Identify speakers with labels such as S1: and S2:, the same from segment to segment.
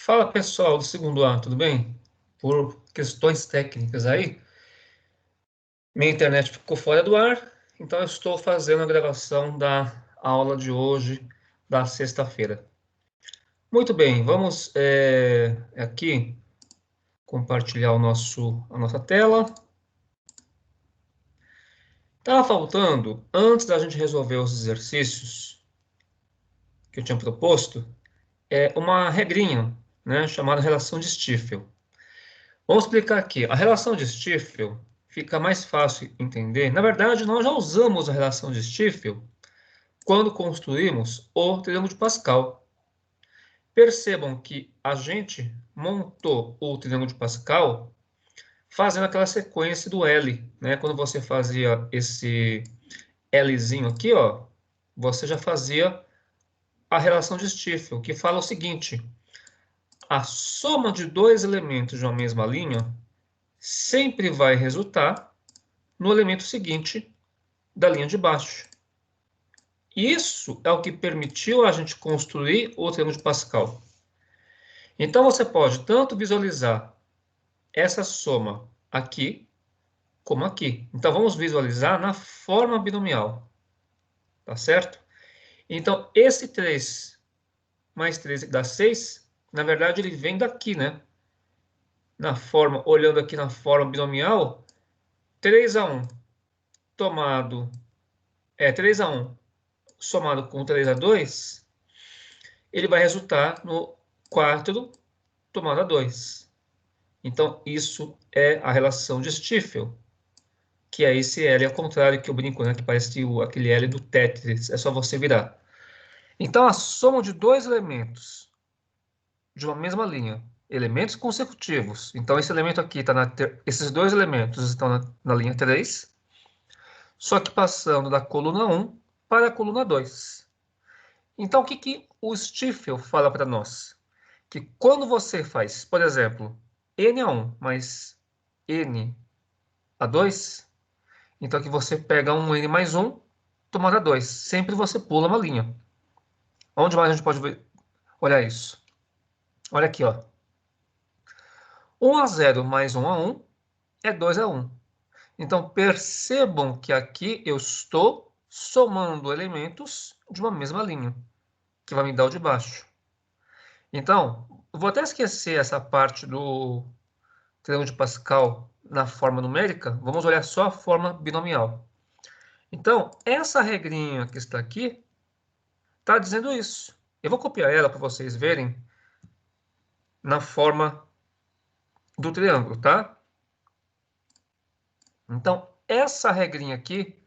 S1: Fala pessoal do segundo A, tudo bem? Por questões técnicas aí, minha internet ficou fora do ar, então eu estou fazendo a gravação da aula de hoje, da sexta-feira. Muito bem, vamos aqui compartilhar a nossa tela. Estava faltando, antes da gente resolver os exercícios que eu tinha proposto, uma regrinha, né, chamada relação de Stiefel. Vamos explicar aqui. A relação de Stiefel fica mais fácil entender. Na verdade, nós já usamos a relação de Stiefel quando construímos o triângulo de Pascal. Percebam que a gente montou o triângulo de Pascal fazendo aquela sequência do L, né? Quando você fazia esse Lzinho aqui, ó, você já fazia a relação de Stiefel, que fala o seguinte: a soma de dois elementos de uma mesma linha sempre vai resultar no elemento seguinte da linha de baixo. Isso é o que permitiu a gente construir o triângulo de Pascal. Então, você pode tanto visualizar essa soma aqui, como aqui. Então, vamos visualizar na forma binomial. Tá certo? Então, esse 3 mais 3 dá 6. Na verdade, ele vem daqui, né? Na forma, olhando aqui na forma binomial, 3/1 tomado... 3/1 somado com 3/2, ele vai resultar no 4 tomado a 2. Então, isso é a relação de Stiefel, que é esse L ao contrário que eu brinco, né? Que parece aquele L do Tetris, é só você virar. Então, a soma de dois elementos de uma mesma linha, elementos consecutivos. Então, esse elemento aqui esses dois elementos estão na linha 3, só que passando da coluna 1 para a coluna 2. Então, o que o Stiefel fala para nós? Que quando você faz, por exemplo, n/1 mais n/2, então aqui você pega um n mais 1, tomada 2. Sempre você pula uma linha. Onde mais a gente pode ver? Olha isso. Olha aqui, ó. 1/0 mais 1/1 é 2/1. Então, percebam que aqui eu estou somando elementos de uma mesma linha, que vai me dar o de baixo. Então, vou até esquecer essa parte do triângulo de Pascal na forma numérica. Vamos olhar só a forma binomial. Então, essa regrinha que está aqui está dizendo isso. Eu vou copiar ela para vocês verem na forma do triângulo, tá? Então, essa regrinha aqui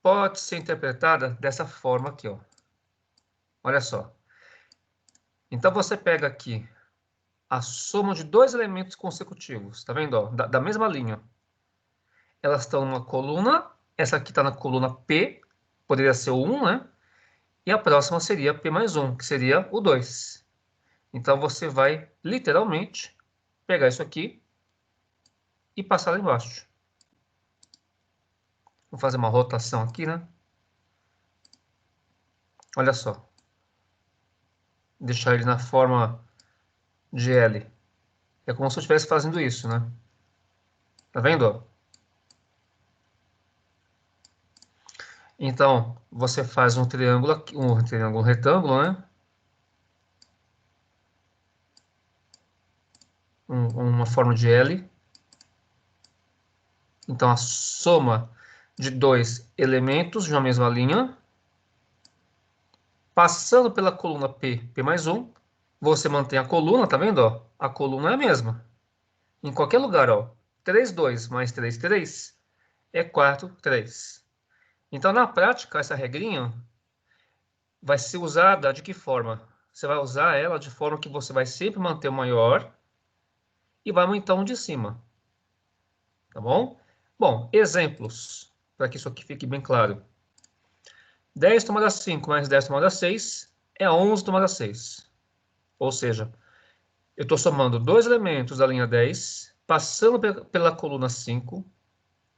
S1: pode ser interpretada dessa forma aqui, ó. Olha só. Então, você pega aqui a soma de dois elementos consecutivos, tá vendo? Ó? Da mesma linha. Elas estão numa coluna, essa aqui está na coluna P, poderia ser o 1, né? E a próxima seria P mais 1, que seria o 2. Então, você vai, literalmente, pegar isso aqui e passar lá embaixo. Vou fazer uma rotação aqui, né? Olha só. Deixar ele na forma de L. É como se eu estivesse fazendo isso, né? Tá vendo? Ó? Então, você faz um triângulo aqui, um retângulo, né? Uma forma de L. Então, a soma de dois elementos de uma mesma linha, passando pela coluna P, P mais 1, você mantém a coluna, tá vendo? Ó? A coluna é a mesma. Em qualquer lugar, ó. 3, 2 mais 3, 3 é 4, 3. Então, na prática, essa regrinha vai ser usada de que forma? Você vai usar ela de forma que você vai sempre manter o maior e vai aumentar um de cima. Tá bom? Bom, exemplos, para que isso aqui fique bem claro. 10 tomado a 5 mais 10 tomado a 6 é 11 tomado a 6. Ou seja, eu estou somando dois elementos da linha 10, passando pela coluna 5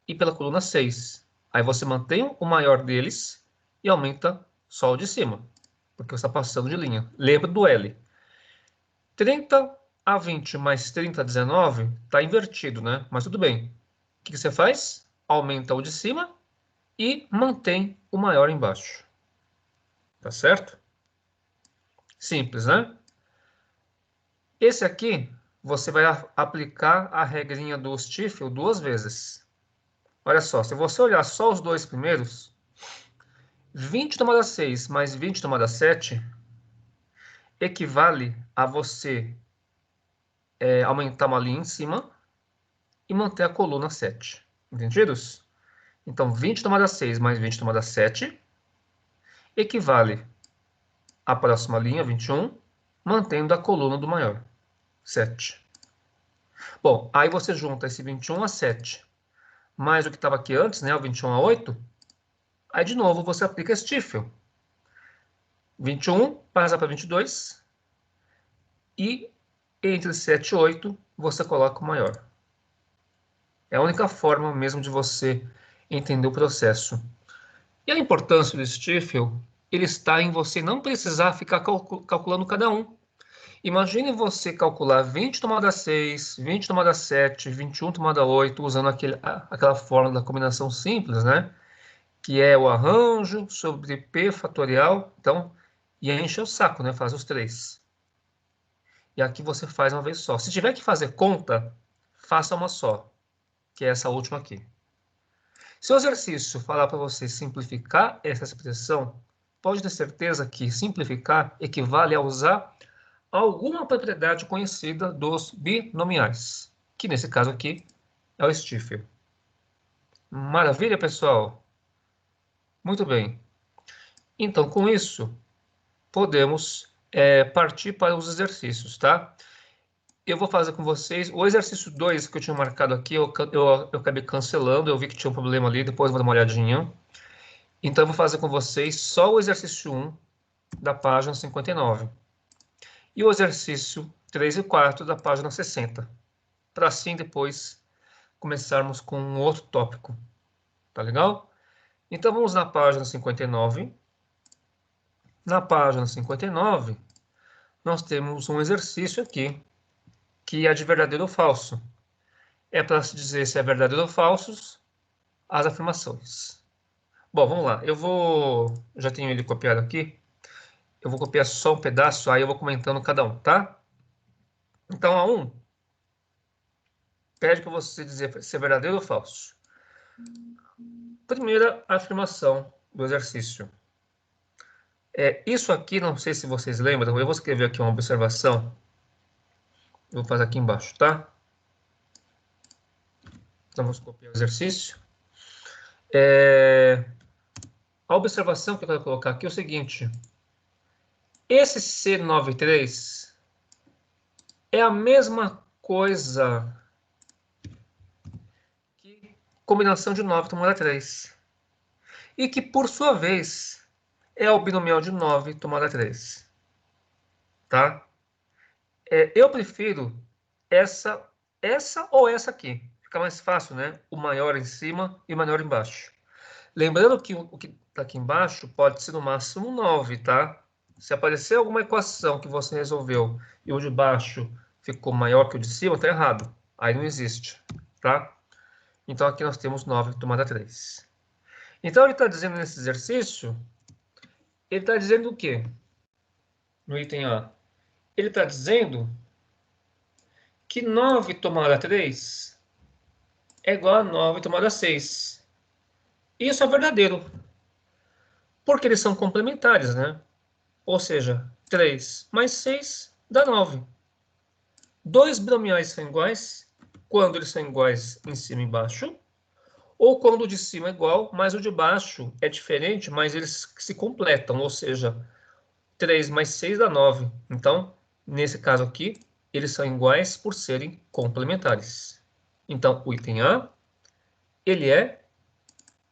S1: e pela coluna 6. Aí você mantém o maior deles e aumenta só o de cima, porque você está passando de linha. Lembra do L. 30 a 20 mais 30 a 19 está invertido, né? Mas tudo bem. O que você faz? Aumenta o de cima e mantém o maior embaixo. Tá certo? Simples, né? Esse aqui, você vai aplicar a regrinha do Stiefel 2 vezes. Olha só, se você olhar só os dois primeiros, 20 tomada 6 mais 20 tomada 7 equivale a você aumentar uma linha em cima e manter a coluna 7. Entendidos? Então, 20 tomada 6 mais 20 tomada 7 equivale à próxima linha, 21, mantendo a coluna do maior, 7. Bom, aí você junta esse 21 a 7, mais o que estava aqui antes, né, o 21 a 8, aí de novo você aplica Stiefel. 21 passa para 22, e entre 7 e 8 você coloca o maior. É a única forma mesmo de você entender o processo. E a importância do Stiefel, ele está em você não precisar ficar calculando cada um. Imagine você calcular 20 tomada 6, 20 tomada 7, 21 tomada 8, usando aquela fórmula da combinação simples, né? Que é o arranjo sobre P fatorial. Então, e enche o saco, né? Faz os três. E aqui você faz uma vez só. Se tiver que fazer conta, faça uma só, que é essa última aqui. Se o exercício falar para você simplificar essa expressão, pode ter certeza que simplificar equivale a usar alguma propriedade conhecida dos binomiais, que nesse caso aqui é o Stiefel. Maravilha, pessoal? Muito bem. Então, com isso, podemos partir para os exercícios, tá? Eu vou fazer com vocês o exercício 2 que eu tinha marcado aqui, eu acabei cancelando, eu vi que tinha um problema ali, depois eu vou dar uma olhadinha. Então, eu vou fazer com vocês só o exercício 1 da página 59. E o exercício 3 e 4 da página 60. Para assim depois começarmos com um outro tópico. Tá legal? Então, vamos na página 59. Na página 59, nós temos um exercício aqui, que é de verdadeiro ou falso. É para se dizer se é verdadeiro ou falso as afirmações. Bom, vamos lá. Já tenho ele copiado aqui. Eu vou copiar só um pedaço, aí eu vou comentando cada um, tá? Então, a 1 pede para você dizer se é verdadeiro ou falso. Primeira afirmação do exercício. Isso aqui, não sei se vocês lembram, eu vou escrever aqui uma observação. Vou fazer aqui embaixo, tá? Então, vamos copiar o exercício. A observação que eu quero colocar aqui é o seguinte. Esse C93 é a mesma coisa que combinação de 9 tomada 3. E que, por sua vez, é o binomial de 9 tomada 3. Tá? Eu prefiro essa ou essa aqui. Fica mais fácil, né? O maior em cima e o menor embaixo. Lembrando que o que está aqui embaixo pode ser no máximo 9, tá? Se aparecer alguma equação que você resolveu e o de baixo ficou maior que o de cima, está errado. Aí não existe, tá? Então aqui nós temos 9 tomada 3. Então ele está dizendo nesse exercício, ele está dizendo o quê? No item A. Ele está dizendo que 9 tomada 3 é igual a 9 tomada 6. Isso é verdadeiro, porque eles são complementares, né? Ou seja, 3 mais 6 dá 9. Dois binomiais são iguais quando eles são iguais em cima e embaixo, ou quando o de cima é igual, mas o de baixo é diferente, mas eles se completam, ou seja, 3 mais 6 dá 9. Então, nesse caso aqui, eles são iguais por serem complementares. Então, o item A, ele é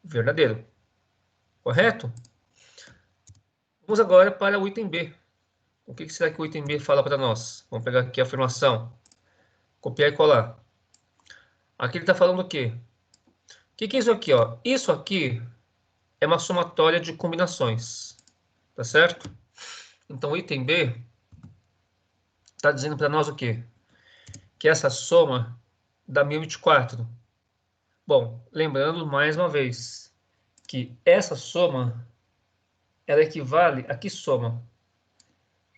S1: verdadeiro. Correto? Vamos agora para o item B. O que será que o item B fala para nós? Vamos pegar aqui a afirmação. Copiar e colar. Aqui ele está falando o quê? O que é isso aqui? Ó? Isso aqui é uma somatória de combinações. Tá certo? Então, o item B está dizendo para nós o quê? Que essa soma dá 1024. Bom, lembrando mais uma vez que essa soma, ela equivale a que soma?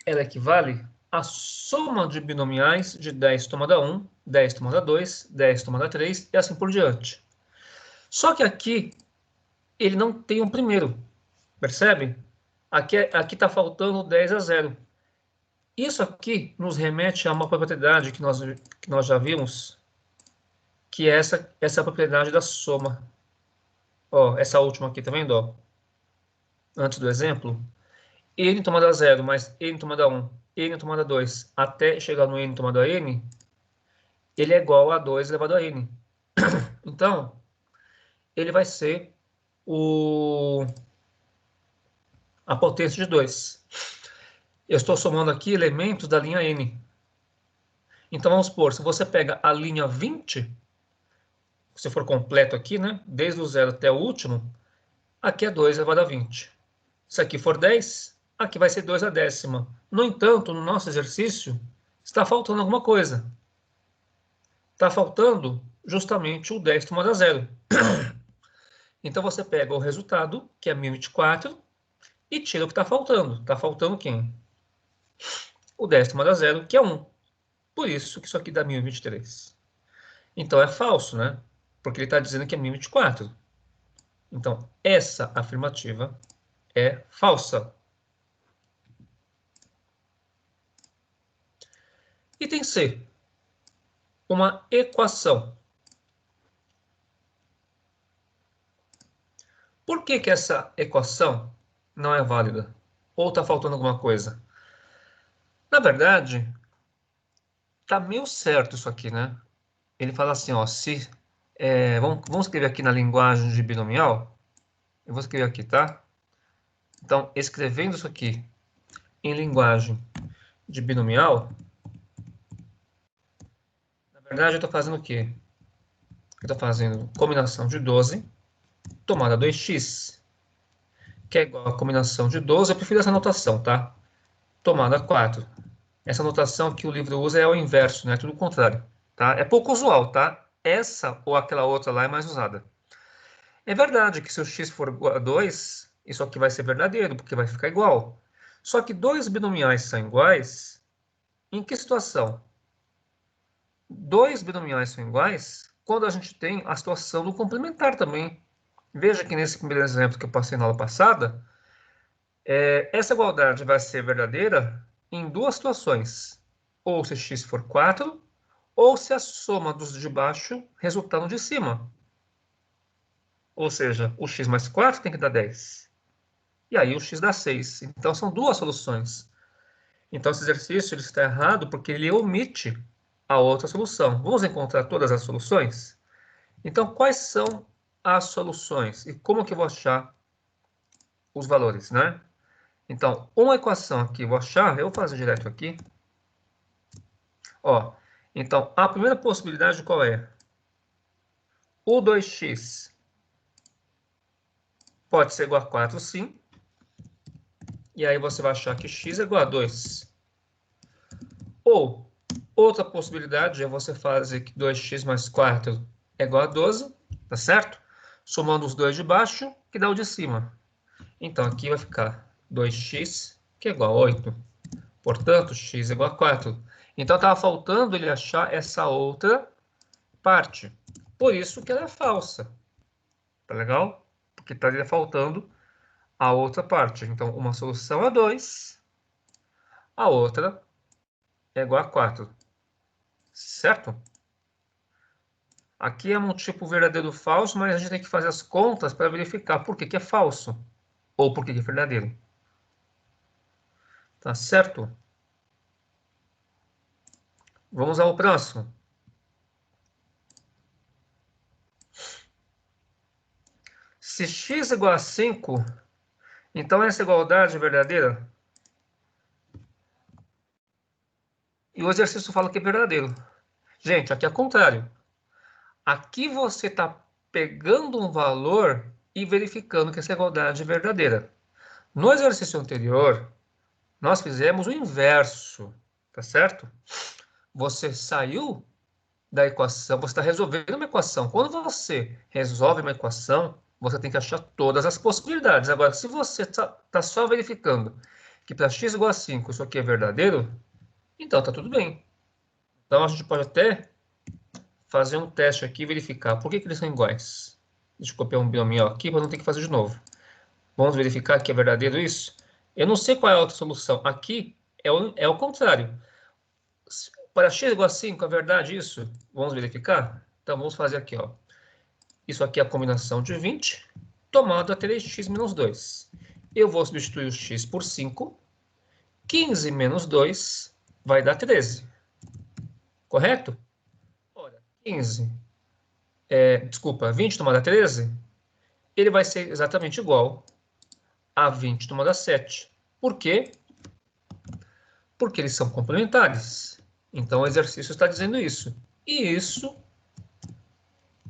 S1: Ela equivale à soma de binomiais de 10 tomada 1, 10 tomada 2, 10 tomada 3 e assim por diante. Só que aqui ele não tem um primeiro, percebe? Aqui está faltando 10 a 0. Isso aqui nos remete a uma propriedade que nós já vimos, que é essa propriedade da soma. Ó, essa última aqui, tá vendo? Ó? Antes do exemplo, n tomada 0 mais n tomada 1, n tomada 2, até chegar no n tomada n, ele é igual a 2 elevado a n. Então, ele vai ser a potência de 2. Eu estou somando aqui elementos da linha n. Então, vamos supor, se você pega a linha 20, se for completo aqui, né? Desde o 0 até o último, aqui é 2 elevado a 20. Se aqui for 10, aqui vai ser 2 a décima. No entanto, no nosso exercício, está faltando alguma coisa. Está faltando justamente o 10 tomada 0. Então, você pega o resultado, que é 1024, e tira o que está faltando. Está faltando quem? O 10 tomada 0, que é 1. Por isso que isso aqui dá 1023. Então, é falso, né? Porque ele está dizendo que é 1024. Então, essa afirmativa é falsa. Item C. Uma equação. Por que que essa equação não é válida? Ou está faltando alguma coisa? Na verdade, está meio certo isso aqui, né? Ele fala assim, ó, vamos escrever aqui na linguagem de binomial. Eu vou escrever aqui, tá? Então, escrevendo isso aqui em linguagem de binomial, na verdade eu estou fazendo o quê? Eu estou fazendo combinação de 12 tomada 2x, que é igual a combinação de 12, eu prefiro essa notação, tá? Tomada 4. Essa notação que o livro usa é o inverso, né? Tudo o contrário, tá? É pouco usual, tá? Essa ou aquela outra lá é mais usada. É verdade que se o x for igual a 2, isso aqui vai ser verdadeiro, porque vai ficar igual. Só que dois binomiais são iguais, em que situação? Dois binomiais são iguais quando a gente tem a situação do complementar também. Veja que nesse primeiro exemplo que eu passei na aula passada, essa igualdade vai ser verdadeira em duas situações. Ou se x for 4, ou se a soma dos de baixo resultar no de cima. Ou seja, o x mais 4 tem que dar 10. E aí o x dá 6. Então são duas soluções. Então esse exercício ele está errado porque ele omite a outra solução. Vamos encontrar todas as soluções? Então quais são as soluções? E como que eu vou achar os valores, né? Então, uma equação aqui, eu vou achar, eu vou fazer direto aqui. Ó, então, a primeira possibilidade qual é? O 2x pode ser igual a 4, sim. E aí você vai achar que x é igual a 2. Ou, outra possibilidade é você fazer que 2x mais 4 é igual a 12, tá certo? Somando os dois de baixo, que dá o de cima. Então, aqui vai ficar 2x, que é igual a 8. Portanto, x é igual a 4. Então, estava faltando ele achar essa outra parte. Por isso que ela é falsa. Tá legal? Porque estaria faltando a outra parte. Então, uma solução é 2, a outra é igual a 4. Certo? Aqui é um tipo verdadeiro falso, mas a gente tem que fazer as contas para verificar por que que é falso ou por que que é verdadeiro. Tá certo? Vamos ao próximo. Se x é igual a 5, então essa igualdade é verdadeira? E o exercício fala que é verdadeiro. Gente, aqui é o contrário. Aqui você está pegando um valor e verificando que essa igualdade é verdadeira. No exercício anterior, nós fizemos o inverso, tá certo? Você saiu da equação, você está resolvendo uma equação. Quando você resolve uma equação, você tem que achar todas as possibilidades. Agora, se você tá só verificando que para x igual a 5 isso aqui é verdadeiro, então tá tudo bem. Então a gente pode até fazer um teste aqui e verificar por que eles são iguais. Deixa eu copiar um binomial aqui para não ter que fazer de novo. Vamos verificar que é verdadeiro isso? Eu não sei qual é a outra solução. Aqui é o contrário. Para x igual a 5, é verdade isso? Vamos verificar? Então vamos fazer aqui, ó. Isso aqui é a combinação de 20, tomado a 3x menos 2. Eu vou substituir o x por 5. 15 menos 2 vai dar 13. Correto? Ora, 15, desculpa, 20 tomado a 13, ele vai ser exatamente igual a 20 tomado a 7. Por quê? Porque eles são complementares. Então o exercício está dizendo isso. E isso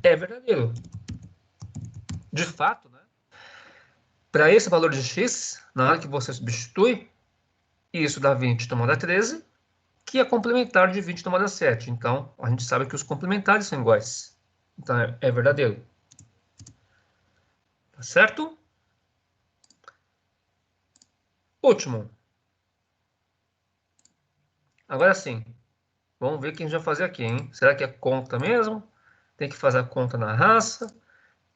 S1: é verdadeiro. De fato, né? Para esse valor de x, na hora que você substitui, isso dá 20 tomado a 13, que é complementar de 20 tomado a 7. Então, a gente sabe que os complementares são iguais. Então, é verdadeiro. Tá certo? Último. Agora sim. Vamos ver o que a gente vai fazer aqui, hein? Será que é conta mesmo? Tem que fazer a conta na raça?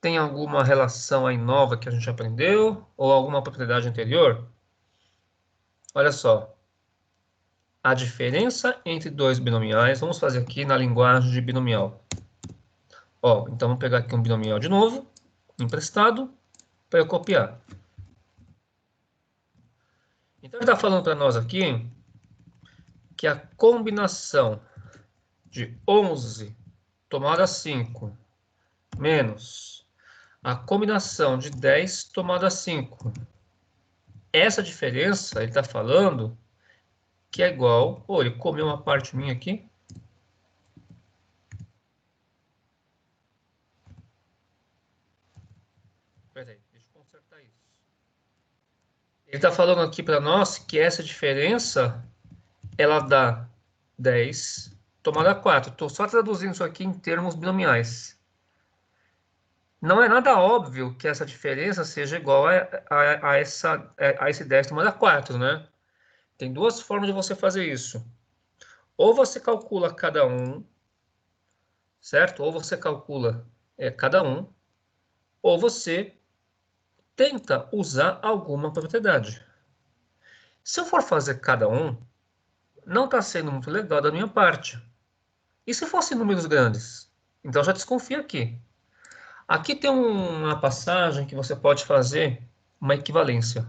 S1: Tem alguma relação aí nova que a gente aprendeu? Ou alguma propriedade anterior? Olha só. A diferença entre dois binomiais, vamos fazer aqui na linguagem de binomial. Ó, então vamos pegar aqui um binomial de novo, emprestado, para eu copiar. Então ele está falando para nós aqui que a combinação de 11 tomado a 5 menos a combinação de 10 tomado a 5. Essa diferença, ele está falando que é igual... Oh, ele comeu uma parte minha aqui. Peraí, deixa eu consertar isso. Ele está falando aqui para nós que essa diferença, ela dá 10 tomado a 4. Estou só traduzindo isso aqui em termos binomiais. Não é nada óbvio que essa diferença seja igual a esse 10 tomado a 4, né? Tem duas formas de você fazer isso. Ou você calcula cada um, certo? Ou você calcula cada um, ou você tenta usar alguma propriedade. Se eu for fazer cada um, não está sendo muito legal da minha parte. E se fossem números grandes? Então já desconfia aqui. Aqui tem uma passagem que você pode fazer uma equivalência.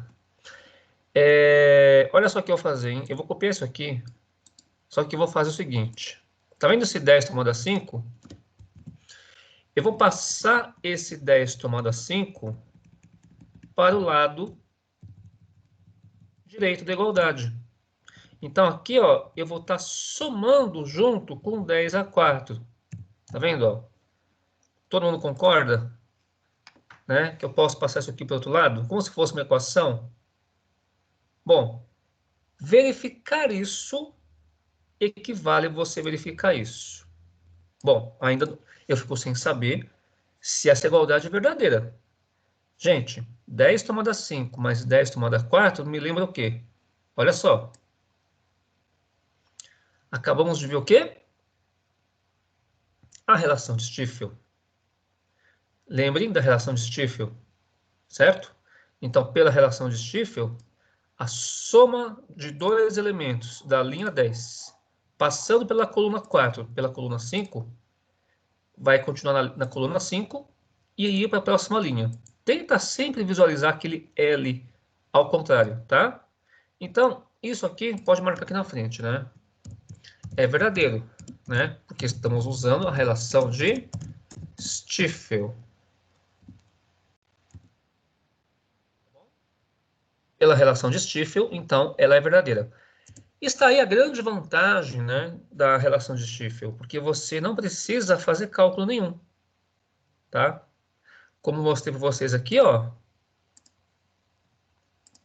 S1: Olha só o que eu vou fazer, hein? Eu vou copiar isso aqui, só que eu vou fazer o seguinte. Tá vendo esse 10 tomado a 5? Eu vou passar esse 10 tomado a 5 para o lado direito da igualdade. Então aqui, ó, eu vou estar somando junto com 10 a 4. Tá vendo, ó? Todo mundo concorda? Né? Que eu posso passar isso aqui para o outro lado? Como se fosse uma equação? Bom, verificar isso equivale a você verificar isso. Bom, ainda eu fico sem saber se essa igualdade é verdadeira. Gente, 10 tomada a 5 mais 10 tomada a 4 me lembra o quê? Olha só. Acabamos de ver o quê? A relação de Stiefel. Lembrem da relação de Stiefel, certo? Então, pela relação de Stiefel, a soma de dois elementos da linha 10, passando pela coluna 4, pela coluna 5, vai continuar na coluna 5 e ir para a próxima linha. Tenta sempre visualizar aquele L ao contrário, tá? Então, isso aqui pode marcar aqui na frente, né? É verdadeiro, né? Porque estamos usando a relação de Stiefel. Pela relação de Stiefel, então ela é verdadeira. Está aí a grande vantagem, né, da relação de Stiefel, porque você não precisa fazer cálculo nenhum, tá? Como mostrei para vocês aqui, ó,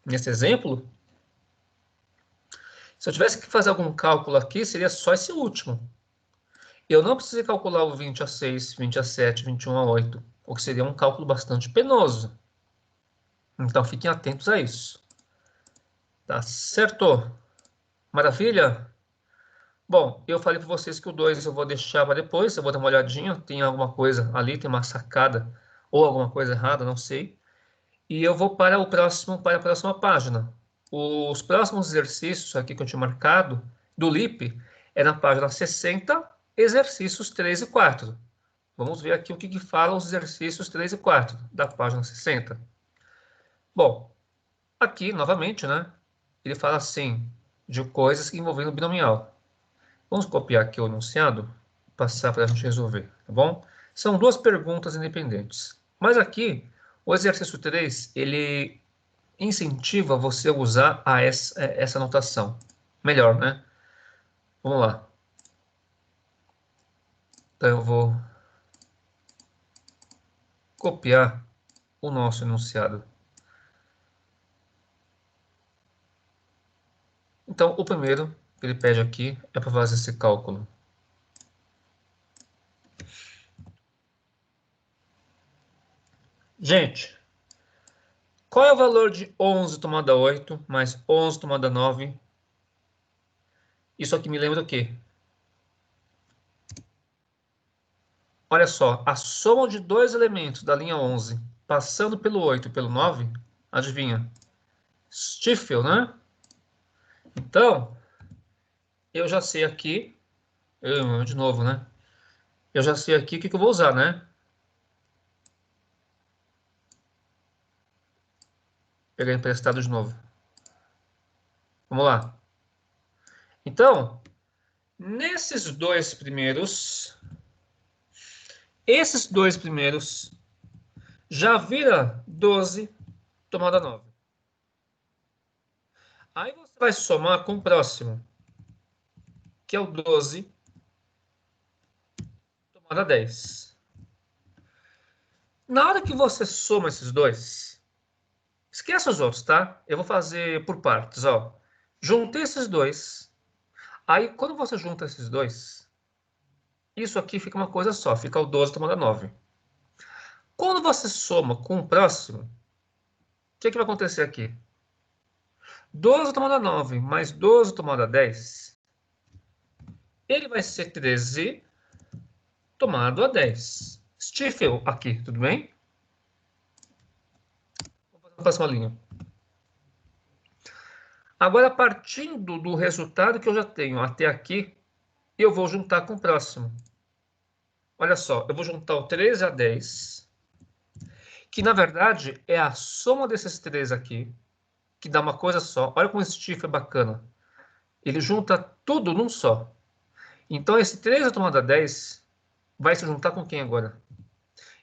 S1: nesse exemplo, Se eu tivesse que fazer algum cálculo aqui, seria só esse último. Eu não precisei calcular o 20 a 6, 20 a 7, 21 a 8, o que seria um cálculo bastante penoso. Então, fiquem atentos a isso. Tá certo? Maravilha? Bom, eu falei para vocês que o 2 eu vou deixar para depois, eu vou dar uma olhadinha, tem alguma coisa ali, tem uma sacada ou alguma coisa errada, não sei. E eu vou para para a próxima página. Os próximos exercícios aqui que eu tinha marcado do LIP é na página 60, exercícios 3 e 4. Vamos ver aqui o que falam os exercícios 3 e 4 da página 60. Bom, aqui, novamente, né? Ele fala assim, de coisas envolvendo binomial. Vamos copiar aqui o enunciado, passar para a gente resolver, tá bom? São duas perguntas independentes. Mas aqui, o exercício 3, ele incentiva você a usar essa notação. Melhor, né? Vamos lá. Então, eu vou copiar o nosso enunciado. Então, o primeiro que ele pede aqui é para fazer esse cálculo. Gente, qual é o valor de 11 tomada 8 mais 11 tomada 9? Isso aqui me lembra o quê? Olha só, a soma de dois elementos da linha 11, passando pelo 8 e pelo 9, adivinha? Stifel, né? Então, eu já sei aqui, de novo, né? Eu já sei aqui o que eu vou usar, né? Pegar emprestado de novo. Vamos lá. Então, nesses dois primeiros, esses dois primeiros já vira 12 tomada 9. Aí você vai somar com o próximo, que é o 12 tomada 10. Na hora que você soma esses dois, esquece os outros, tá? Eu vou fazer por partes, ó. Juntei esses dois. Aí, quando você junta esses dois, isso aqui fica uma coisa só, fica o 12 tomada 9. Quando você soma com o próximo, o que vai acontecer aqui? 12 tomada 9 mais 12 tomada 10, ele vai ser 13 tomado a 10. Stifel aqui, tudo bem? Vamos fazer a próxima linha. Agora, partindo do resultado que eu já tenho até aqui, eu vou juntar com o próximo. Olha só, eu vou juntar o 13 a 10, que na verdade é a soma desses três aqui, que dá uma coisa só. Olha como esse Stifel é bacana. Ele junta tudo num só. Então, esse 13 tomado a 10 vai se juntar com quem agora?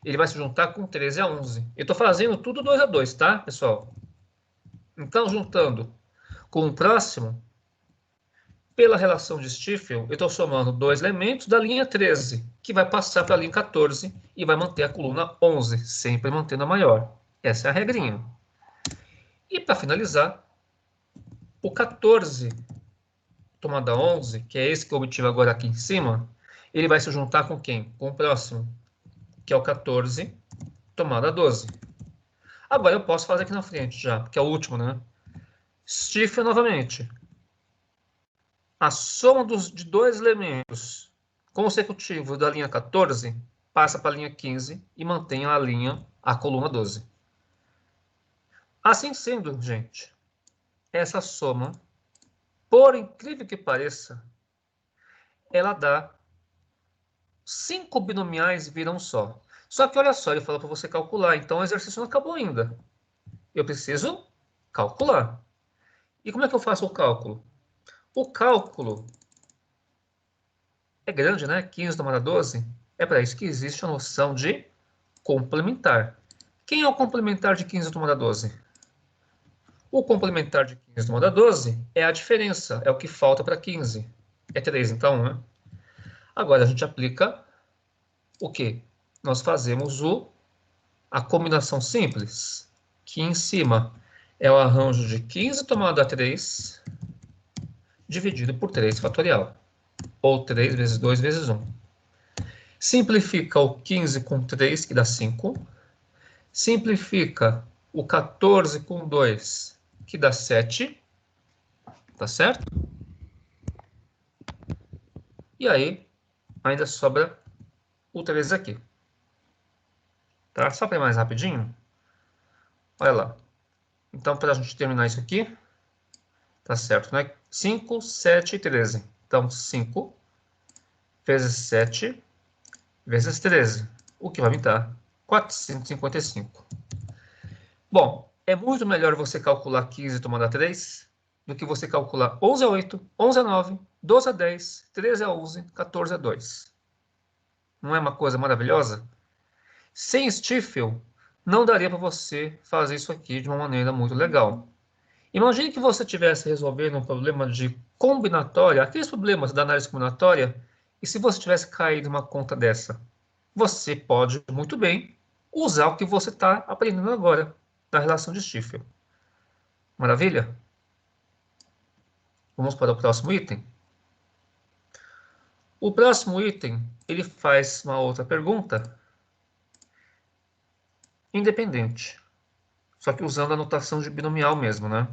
S1: Ele vai se juntar com 13 a 11. Eu estou fazendo tudo 2 a 2, tá, pessoal? Então, juntando com o próximo, pela relação de Stifel, eu estou somando dois elementos da linha 13, que vai passar para a linha 14 e vai manter a coluna 11, sempre mantendo a maior. Essa é a regrinha. E para finalizar, o 14 tomada 11, que é esse que eu obtive agora aqui em cima, ele vai se juntar com quem? Com o próximo, que é o 14 tomada 12. Agora eu posso fazer aqui na frente já, que é o último, né? Stifel novamente. A soma de dois elementos consecutivos da linha 14 passa para a linha 15 e mantém a coluna 12. Assim sendo, gente, essa soma, por incrível que pareça, ela dá 5 binomiais viram só. Só que olha só, ele falou para você calcular, então o exercício não acabou ainda. Eu preciso calcular. E como é que eu faço o cálculo? O cálculo é grande, né? 15 tomada 12. É para isso que existe a noção de complementar. Quem é o complementar de 15 tomada 12? O complementar de 15 tomada 12 é a diferença, é o que falta para 15. É 3, então, né? Agora a gente aplica o quê? Nós fazemos a combinação simples, que em cima é o arranjo de 15 tomada 3 dividido por 3 fatorial, ou 3 vezes 2 vezes 1. Simplifica o 15 com 3, que dá 5. Simplifica o 14 com 2, que dá 7. Tá certo? E aí, ainda sobra o 3 aqui. Tá? Só para ir mais rapidinho. Olha lá. Então, para a gente terminar isso aqui, tá certo, né? 5, 7 e 13. Então, 5 vezes 7 vezes 13. O que vai me dar 455. Bom, é muito melhor você calcular 15 tomando a 3 do que você calcular 11 a 8, 11 a 9, 12 a 10, 13 a 11, 14 a 2. Não é uma coisa maravilhosa? Sem Stiefel, não daria para você fazer isso aqui de uma maneira muito legal. Imagine que você estivesse resolvendo um problema de combinatória, aqueles problemas da análise combinatória, e se você tivesse caído uma conta dessa, você pode muito bem usar o que você está aprendendo agora da relação de Stiefel. Maravilha? Vamos para o próximo item. O próximo item, ele faz uma outra pergunta independente, só que usando a notação de binomial mesmo, né?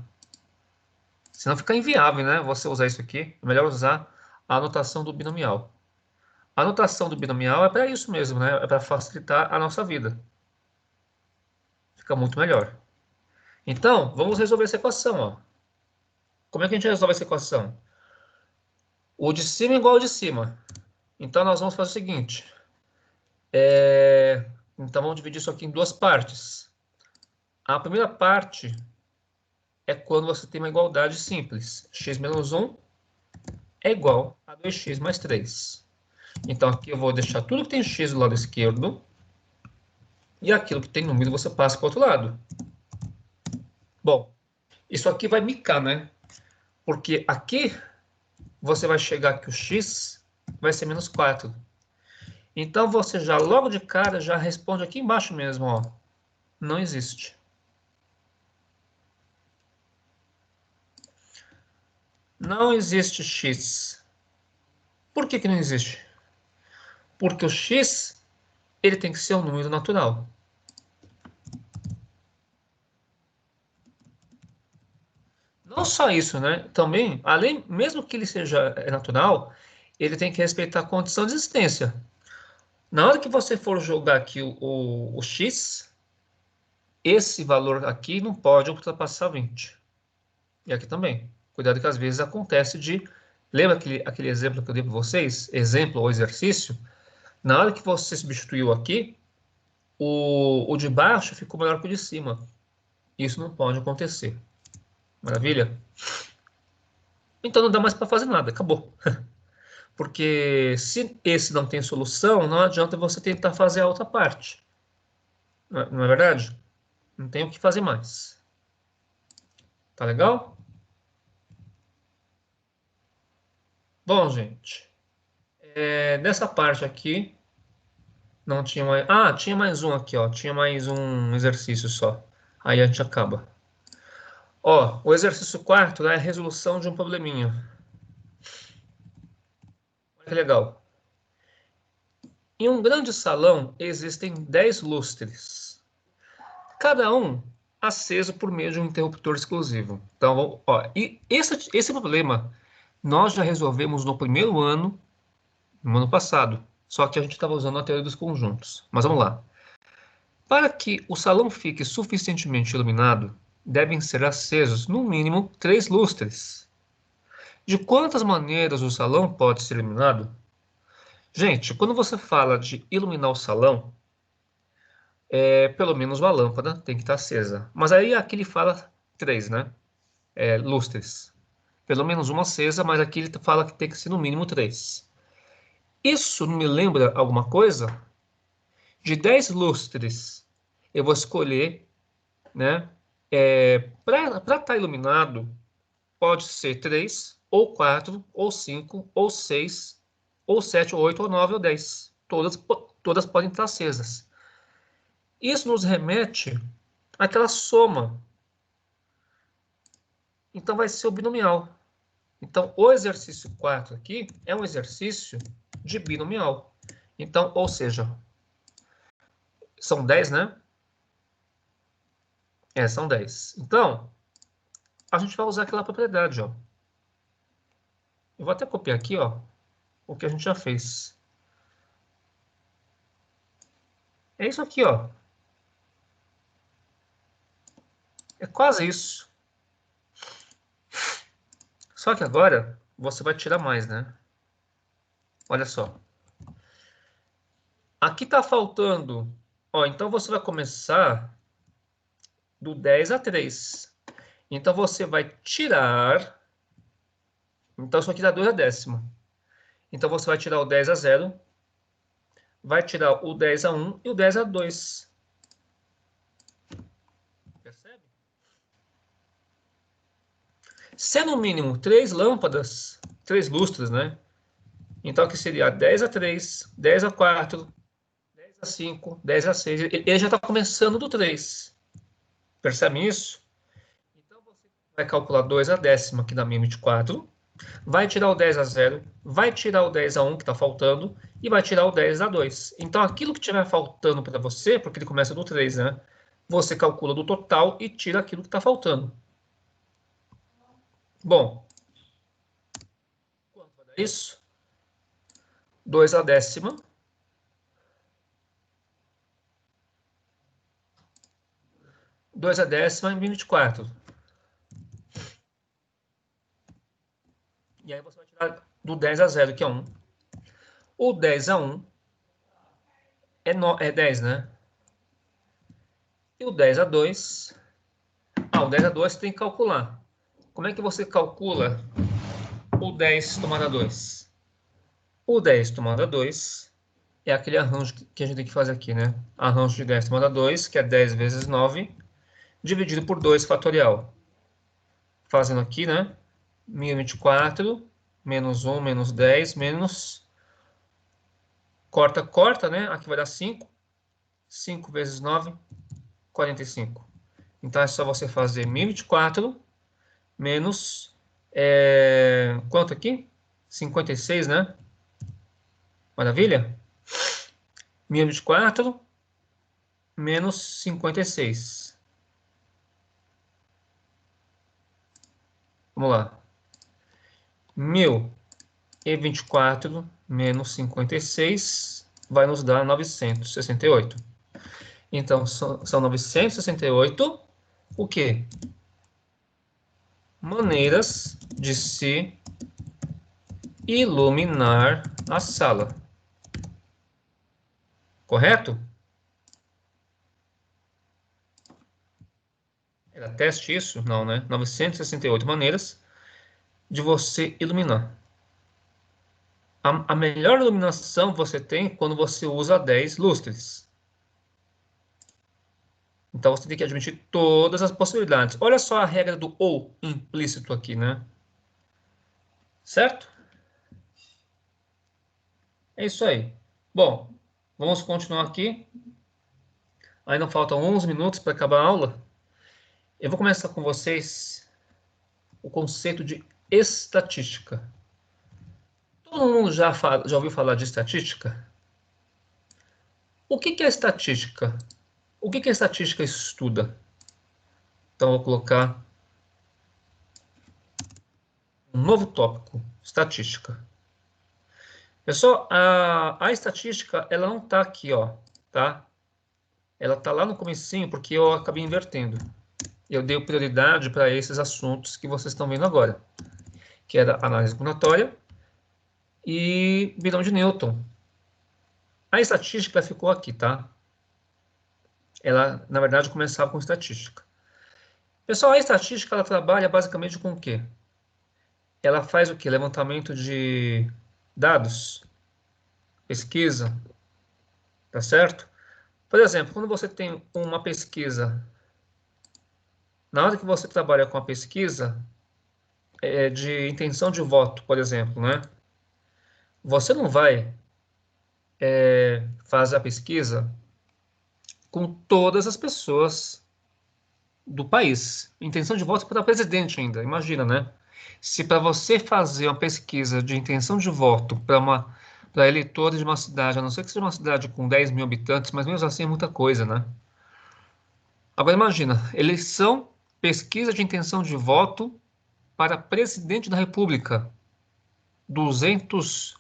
S1: Senão fica inviável, né? Você usar isso aqui. É melhor usar a anotação do binomial. A anotação do binomial é para isso mesmo, né? É para facilitar a nossa vida. Fica muito melhor. Então, vamos resolver essa equação, ó. Como é que a gente resolve essa equação? O de cima é igual ao de cima. Então, nós vamos fazer o seguinte. Então, vamos dividir isso aqui em duas partes. A primeira parte é quando você tem uma igualdade simples. X menos 1 é igual a 2x mais 3. Então, aqui eu vou deixar tudo que tem x do lado esquerdo. E aquilo que tem número você passa para o outro lado. Bom, isso aqui vai micar, né? Porque aqui você vai chegar que o x vai ser menos 4. Então você já logo de cara já responde aqui embaixo mesmo, ó. Não existe. Não existe x. Por que que não existe? Porque o x ele tem que ser um número natural. Não só isso, né? Também, além, mesmo que ele seja natural, ele tem que respeitar a condição de existência. Na hora que você for jogar aqui o x, esse valor aqui não pode ultrapassar 20. E aqui também. Cuidado que às vezes acontece de... Lembra aquele exemplo que eu dei para vocês? Exemplo ou exercício? Na hora que você substituiu aqui, o de baixo ficou maior que o de cima. Isso não pode acontecer. Maravilha? Então não dá mais para fazer nada, acabou. Porque se esse não tem solução, não adianta você tentar fazer a outra parte. Não é verdade? Não tem o que fazer mais. Tá legal? Bom, gente, nessa parte aqui, não tinha mais... Ah, tinha mais um aqui, ó. Tinha mais um exercício só. Aí a gente acaba. Ó, o exercício quarto é a resolução de um probleminha. Olha que legal. Em um grande salão existem 10 lustres. Cada um aceso por meio de um interruptor exclusivo. Então, ó, e esse problema nós já resolvemos no primeiro ano, no ano passado. Só que a gente estava usando a teoria dos conjuntos. Mas vamos lá. Para que o salão fique suficientemente iluminado, devem ser acesos no mínimo 3 lustres. De quantas maneiras o salão pode ser iluminado? Gente, quando você fala de iluminar o salão, pelo menos uma lâmpada tem que estar acesa. Mas aí aqui ele fala 3, né? Lustres. Pelo menos uma acesa, mas aqui ele fala que tem que ser no mínimo 3. Isso me lembra alguma coisa? De 10 lustres, eu vou escolher, né? Para estar iluminado, pode ser 3, ou 4, ou 5, ou 6, ou 7, ou 8, ou 9, ou 10. Todas podem estar acesas. Isso nos remete àquela soma. Então vai ser o binomial. Então, o exercício 4 aqui é um exercício de binomial. Então, ou seja, são 10, né? São 10. Então, a gente vai usar aquela propriedade, ó. Eu vou até copiar aqui, ó, o que a gente já fez. É isso aqui, ó. É quase isso. Só que agora você vai tirar mais, né? Olha só. Aqui tá faltando. Ó, então você vai começar do 10 a 3. Então você vai tirar. Então isso aqui dá 2 a décima. Então você vai tirar o 10 a 0. Vai tirar o 10 a 1 e o 10 a 2. Percebe? Se é no mínimo 3 lâmpadas, 3 lustras, né? Então aqui seria 10 a 3, 10 a 4, 10 a 5, 10 a 6. Ele já está começando do 3. Percebe isso? Então você vai calcular 2 a décima aqui na minha 24. Vai tirar o 10 a 0. Vai tirar o 10 a 1 que está faltando. E vai tirar o 10 a 2. Então aquilo que estiver faltando para você, porque ele começa do 3, né? Você calcula do total e tira aquilo que está faltando. Bom, quanto vai dar isso? 2 a décima. 2 a décima em 24. E aí você vai tirar do 10 a 0, que é 1. O 10 a 1 é 10, né? E o 10 a 2... o 10 a 2 você tem que calcular. Como é que você calcula o 10 tomado a 2? O 10 tomado a 2 é aquele arranjo que a gente tem que fazer aqui, né? Arranjo de 10 tomado a 2, que é 10 vezes 9, dividido por 2 fatorial. Fazendo aqui, né? 1024, menos 1, menos 10, menos... Corta, corta, né? Aqui vai dar 5. 5 vezes 9, 45. Então é só você fazer 1024 menos... quanto aqui? 56, né? Maravilha? 1024 menos 56. Vamos lá. 1024 menos 56 vai nos dar 968. Então, são 968, o quê? Maneiras de se iluminar a sala. Correto? Era teste isso? Não, né? 968 maneiras de você iluminar. A melhor iluminação você tem quando você usa 10 lustres. Então você tem que admitir todas as possibilidades. Olha só a regra do ou implícito aqui, né? Certo? É isso aí. Bom, vamos continuar aqui. Ainda faltam 11 minutos para acabar a aula. Eu vou começar com vocês o conceito de estatística. Todo mundo já ouviu falar de estatística? O que é estatística? O que a estatística estuda? Então, eu vou colocar um novo tópico, estatística. Pessoal, a estatística, ela não está aqui, ó, tá? Ela está lá no comecinho, porque eu acabei invertendo. Eu dei prioridade para esses assuntos que vocês estão vendo agora, que era análise combinatória e bilhão de Newton. A estatística ficou aqui, tá? Ela, na verdade, começava com estatística. Pessoal, a estatística, ela trabalha basicamente com o quê? Ela faz o quê? Levantamento de dados, pesquisa, tá certo? Por exemplo, quando você tem uma pesquisa, na hora que você trabalha com a pesquisa de intenção de voto, por exemplo, né? Você não vai fazer a pesquisa com todas as pessoas do país. Intenção de voto para presidente ainda, imagina, né? Se para você fazer uma pesquisa de intenção de voto para eleitores de uma cidade, a não ser que seja uma cidade com 10 mil habitantes, mas mesmo assim é muita coisa, né? Agora imagina, eleição, pesquisa de intenção de voto para presidente da República, 200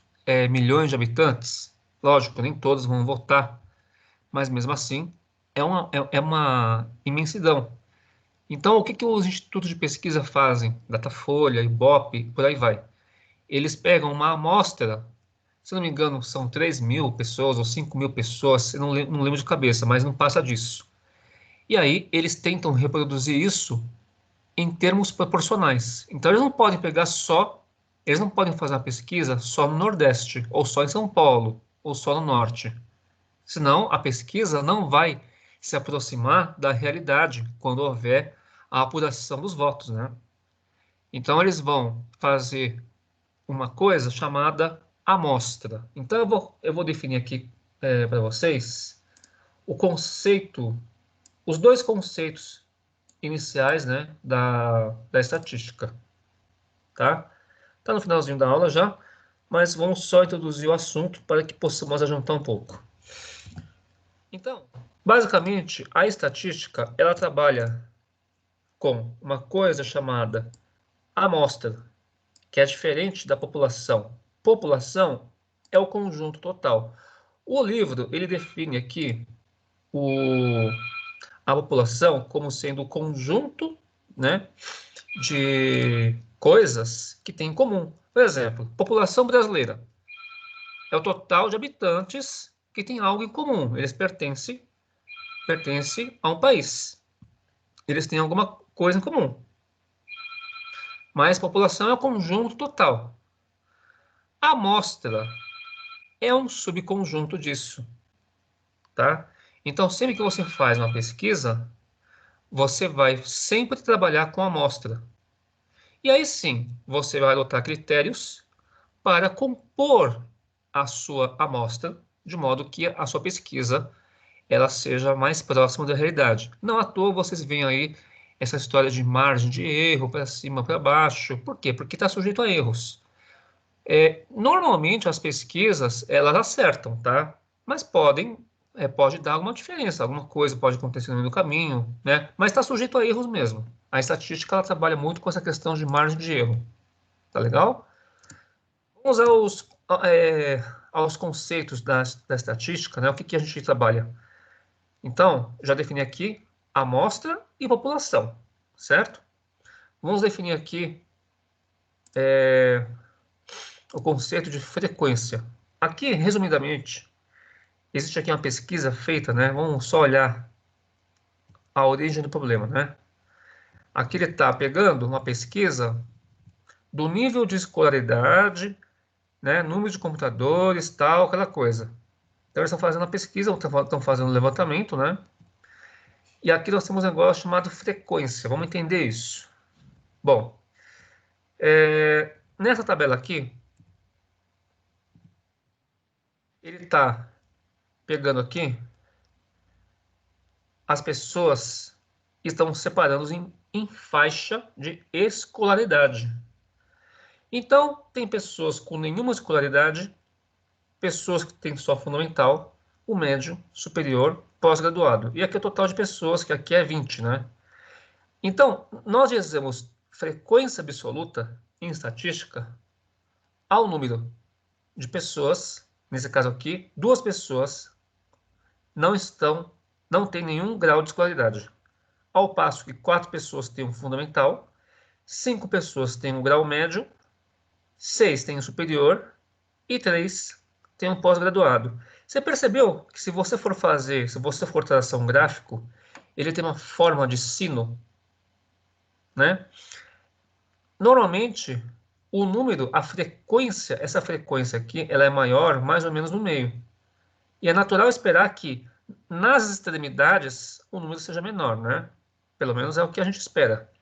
S1: milhões de habitantes. Lógico, nem todos vão votar, mas mesmo assim é uma imensidão. Então, o que que os institutos de pesquisa fazem? Datafolha, Ibope, por aí vai. Eles pegam uma amostra, se não me engano, são 3 mil pessoas ou 5 mil pessoas, eu não lembro de cabeça, mas não passa disso. E aí, eles tentam reproduzir isso em termos proporcionais. Então, eles não podem fazer uma pesquisa só no Nordeste, ou só em São Paulo, ou só no Norte. Senão, a pesquisa não vai se aproximar da realidade quando houver a apuração dos votos, né? Então, eles vão fazer uma coisa chamada amostra. Então, eu vou definir aqui para vocês o conceito, os dois conceitos iniciais, né, da estatística, tá? Tá no finalzinho da aula já, mas vamos só introduzir o assunto para que possamos adiantar um pouco. Então, basicamente, a estatística, ela trabalha com uma coisa chamada amostra, que é diferente da população. População é o conjunto total. O livro, ele define aqui o, a população como sendo o conjunto, né, de coisas que tem em comum. Por exemplo, população brasileira é o total de habitantes que tem algo em comum. Eles pertencem a um país. Eles têm alguma coisa em comum. Mas população é o conjunto total. A amostra é um subconjunto disso, tá? Então, sempre que você faz uma pesquisa, você vai sempre trabalhar com a amostra. E aí sim, você vai adotar critérios para compor a sua amostra, de modo que a sua pesquisa ela seja mais próxima da realidade. Não à toa vocês veem aí essa história de margem de erro para cima, para baixo. Por quê? Porque está sujeito a erros. Normalmente as pesquisas elas acertam, tá? Mas pode dar alguma diferença, alguma coisa pode acontecer no meio do caminho, né? Mas está sujeito a erros mesmo. A estatística ela trabalha muito com essa questão de margem de erro, tá legal? Vamos aos conceitos da estatística, né? O que a gente trabalha? Então, já defini aqui amostra e população, certo? Vamos definir aqui o conceito de frequência. Aqui, resumidamente, existe aqui uma pesquisa feita, né? Vamos só olhar a origem do problema, né? Aqui ele está pegando uma pesquisa do nível de escolaridade, né? Número de computadores, tal, aquela coisa. Então eles estão fazendo a pesquisa, estão fazendo o levantamento, né? E aqui nós temos um negócio chamado frequência. Vamos entender isso. Bom, nessa tabela aqui, ele está pegando aqui as pessoas estão separando em faixa de escolaridade. Então, tem pessoas com nenhuma escolaridade, pessoas que têm só fundamental, o médio, superior, pós-graduado. E aqui é o total de pessoas, que aqui é 20, né? Então, nós dizemos frequência absoluta em estatística ao número de pessoas, nesse caso aqui, duas pessoas não têm nenhum grau de escolaridade. Ao passo que 4 pessoas têm um fundamental, 5 pessoas têm um grau médio, 6 têm um superior e 3 têm um pós-graduado. Você percebeu que se você for traçar um gráfico, ele tem uma forma de sino, né? Normalmente, essa frequência aqui, ela é maior mais ou menos no meio. E é natural esperar que nas extremidades o número seja menor, né? Pelo menos é o que a gente espera.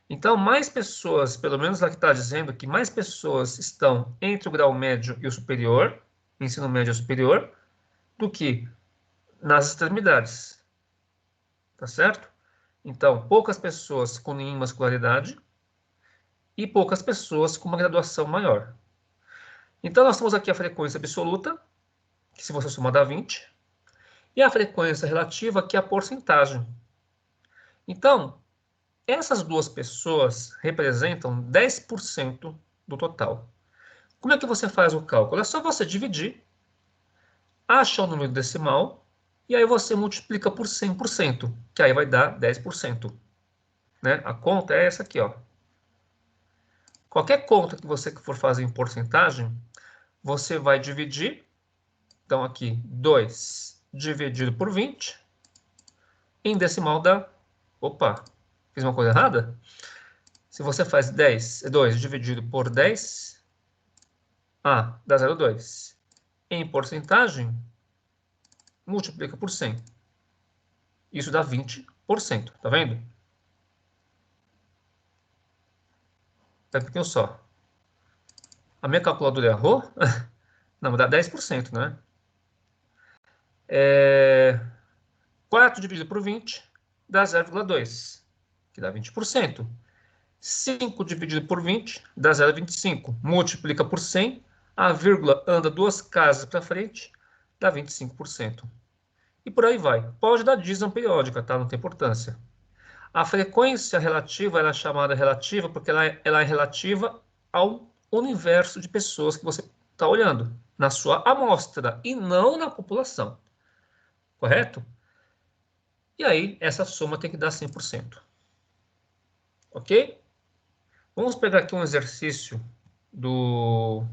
S1: Então, mais pessoas, pelo menos aqui está dizendo que mais pessoas estão entre o grau médio e o superior, ensino médio e superior, do que nas extremidades. Tá certo? Então, poucas pessoas com nenhuma escolaridade e poucas pessoas com uma graduação maior. Então, nós temos aqui a frequência absoluta, que se você somar dá 20, e a frequência relativa, que é a porcentagem. Então, essas duas pessoas representam 10% do total. Como é que você faz o cálculo? É só você dividir, acha o número decimal, e aí você multiplica por 100%, que aí vai dar 10%. Né? A conta é essa aqui, ó. Qualquer conta que você for fazer em porcentagem, você vai dividir. Então, aqui, 2 dividido por 20. Em decimal dá... Opa, fiz uma coisa errada? Se você faz 2 dividido por 10, dá 0,2. Em porcentagem, multiplica por 100. Isso dá 20%, tá vendo? É um pouquinho só. A minha calculadora errou? Não, dá 10%, né? 4 dividido por 20 dá 0,2, que dá 20%. 5 dividido por 20 dá 0,25. Multiplica por 100, a vírgula anda duas casas para frente, dá 25%. E por aí vai. Pode dar dízima periódica, tá? Não tem importância. A frequência relativa ela é chamada relativa porque ela é relativa ao universo de pessoas que você está olhando, na sua amostra, e não na população. Correto? E aí, essa soma tem que dar 100%. Ok? Vamos pegar aqui um exercício do...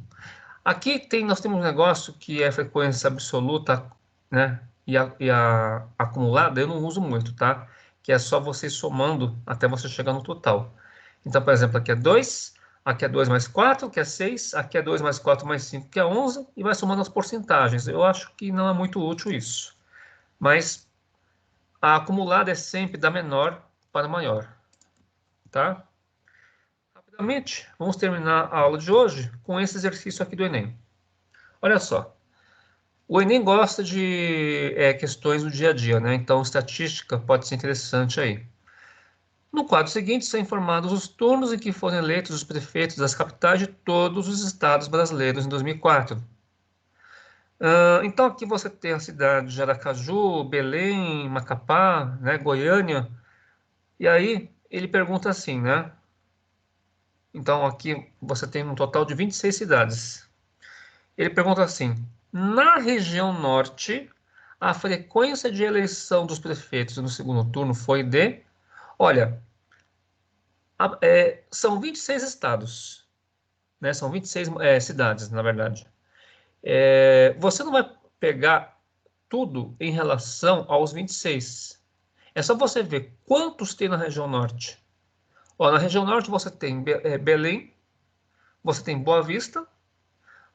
S1: Aqui nós temos um negócio que é frequência absoluta, né? E a acumulada eu não uso muito, tá? Que é só você ir somando até você chegar no total. Então, por exemplo, aqui é 2, aqui é 2 mais 4, que é 6, aqui é 2 mais 4 mais 5, que é 11, e vai somando as porcentagens. Eu acho que não é muito útil isso. Mas a acumulada é sempre da menor para maior, tá? Rapidamente, vamos terminar a aula de hoje com esse exercício aqui do Enem. Olha só, o Enem gosta de questões do dia a dia, né? Então, estatística pode ser interessante aí. No quadro seguinte, são informados os turnos em que foram eleitos os prefeitos das capitais de todos os estados brasileiros em 2004. Então, aqui você tem a cidade de Aracaju, Belém, Macapá, né, Goiânia. E aí, ele pergunta assim, né? Então, aqui você tem um total de 26 cidades. Ele pergunta assim: na região norte, a frequência de eleição dos prefeitos no segundo turno foi de. Olha, são 26 estados, né? São 26 cidades, na verdade. Você não vai pegar tudo em relação aos 26. É só você ver quantos tem na região norte. Ó, na região norte você tem Belém, você tem Boa Vista,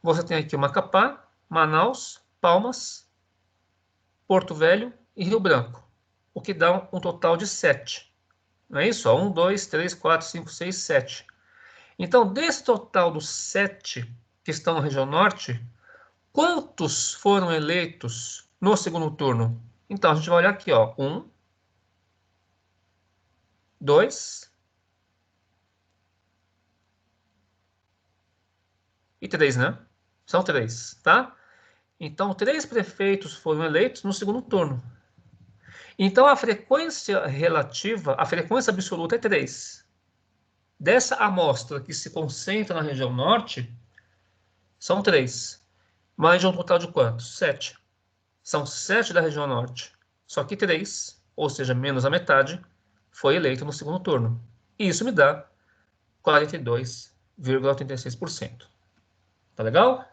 S1: você tem aqui Macapá, Manaus, Palmas, Porto Velho e Rio Branco, o que dá um total de 7. Não é isso? 1, 2, 3, 4, 5, 6, 7. Então, desse total dos 7 que estão na região norte, quantos foram eleitos no segundo turno? Então, a gente vai olhar aqui, ó. 1, 2 e 3, né? São 3, tá? Então, 3 prefeitos foram eleitos no segundo turno. Então, a frequência relativa, a frequência absoluta é 3. Dessa amostra que se concentra na região norte, são 3. Mais de um total de quantos? 7. São 7 da região norte. Só que 3, ou seja, menos a metade, foi eleito no segundo turno. E isso me dá 42,86%. Tá legal?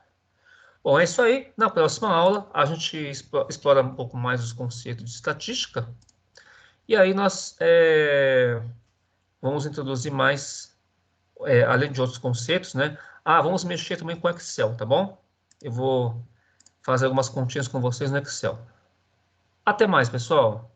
S1: Bom, é isso aí. Na próxima aula, a gente explora um pouco mais os conceitos de estatística. E aí nós vamos introduzir mais, além de outros conceitos, né? Vamos mexer também com Excel, tá bom? Eu vou fazer algumas continhas com vocês no Excel. Até mais, pessoal!